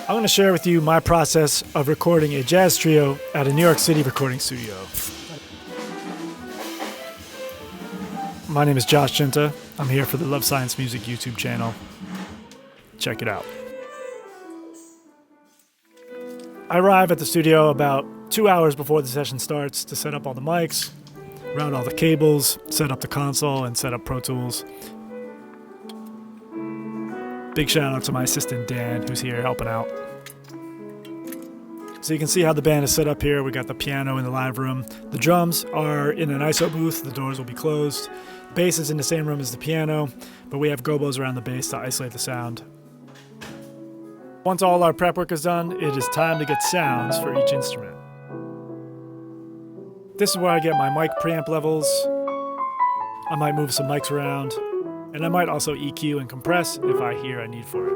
I'm going to share with you my process of recording a jazz trio at a New York City recording studio. My name is Josh Chinta. I'm here for the Love Science Music YouTube channel. Check it out. I arrive at the studio about 2 hours before the session starts to set up all the mics, route all the cables, set up the console, and set up Pro Tools. Big shout out to my assistant Dan, who's here helping out. So you can see how the band is set up here. We got the piano in the live room. The drums are in an ISO booth. The doors will be closed. The bass is in the same room as the piano, but we have gobos around the bass to isolate the sound. Once all our prep work is done, it is time to get sounds for each instrument. This is where I get my mic preamp levels. I might move some mics around, and I might also EQ and compress if I hear a need for it.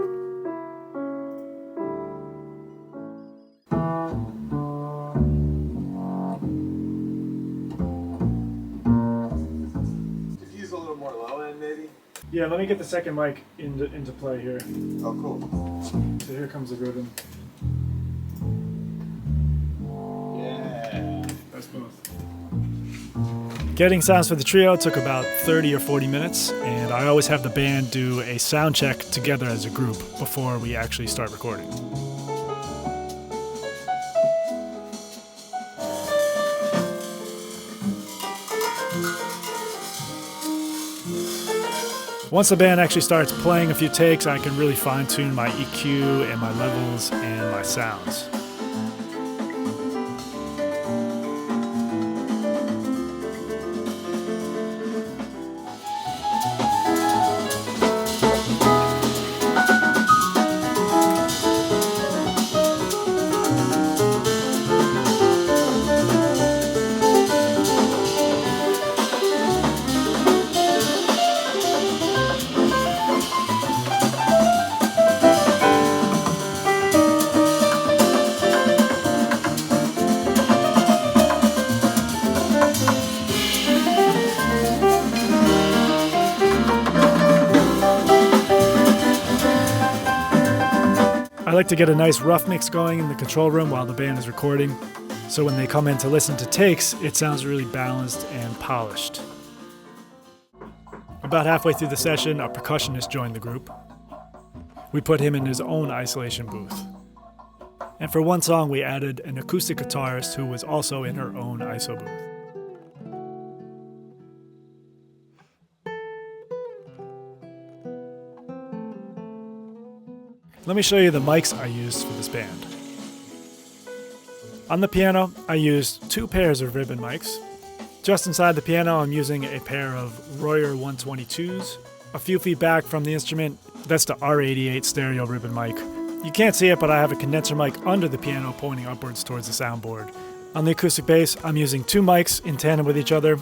Yeah, let me get the second mic into play here. Oh, cool. So here comes the rhythm. Yeah. That's both. Getting sounds for the trio took about 30 or 40 minutes, and I always have the band do a sound check together as a group before we actually start recording. Once the band actually starts playing a few takes, I can really fine-tune my EQ and my levels and my sounds. I like to get a nice rough mix going in the control room while the band is recording, so when they come in to listen to takes, it sounds really balanced and polished. About halfway through the session, a percussionist joined the group. We put him in his own isolation booth. And for one song, we added an acoustic guitarist who was also in her own ISO booth. Let me show you the mics I used for this band. On the piano, I used 2 pairs of ribbon mics. Just inside the piano, I'm using a pair of Royer 122s. A few feet back from the instrument, that's the R88 stereo ribbon mic. You can't see it, but I have a condenser mic under the piano pointing upwards towards the soundboard. On the acoustic bass, I'm using 2 mics in tandem with each other.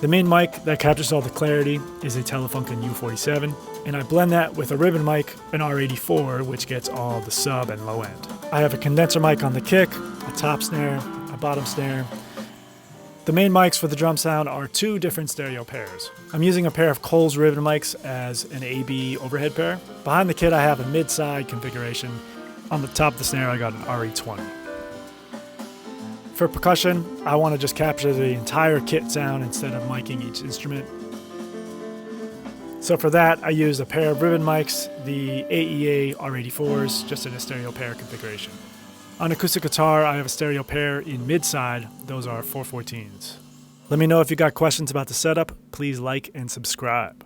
The main mic that captures all the clarity is a Telefunken U47, and I blend that with a ribbon mic, an R84, which gets all the sub and low end. I have a condenser mic on the kick, a top snare, a bottom snare. The main mics for the drum sound are 2 different stereo pairs. I'm using a pair of Coles ribbon mics as an AB overhead pair. Behind the kit I have a mid-side configuration. On the top of the snare I got an RE20. For percussion, I want to just capture the entire kit sound instead of miking each instrument. So for that, I used a pair of ribbon mics, the AEA R84s, just in a stereo pair configuration. On acoustic guitar, I have a stereo pair in mid-side. Those are 414s. Let me know if you got questions about the setup. Please like and subscribe.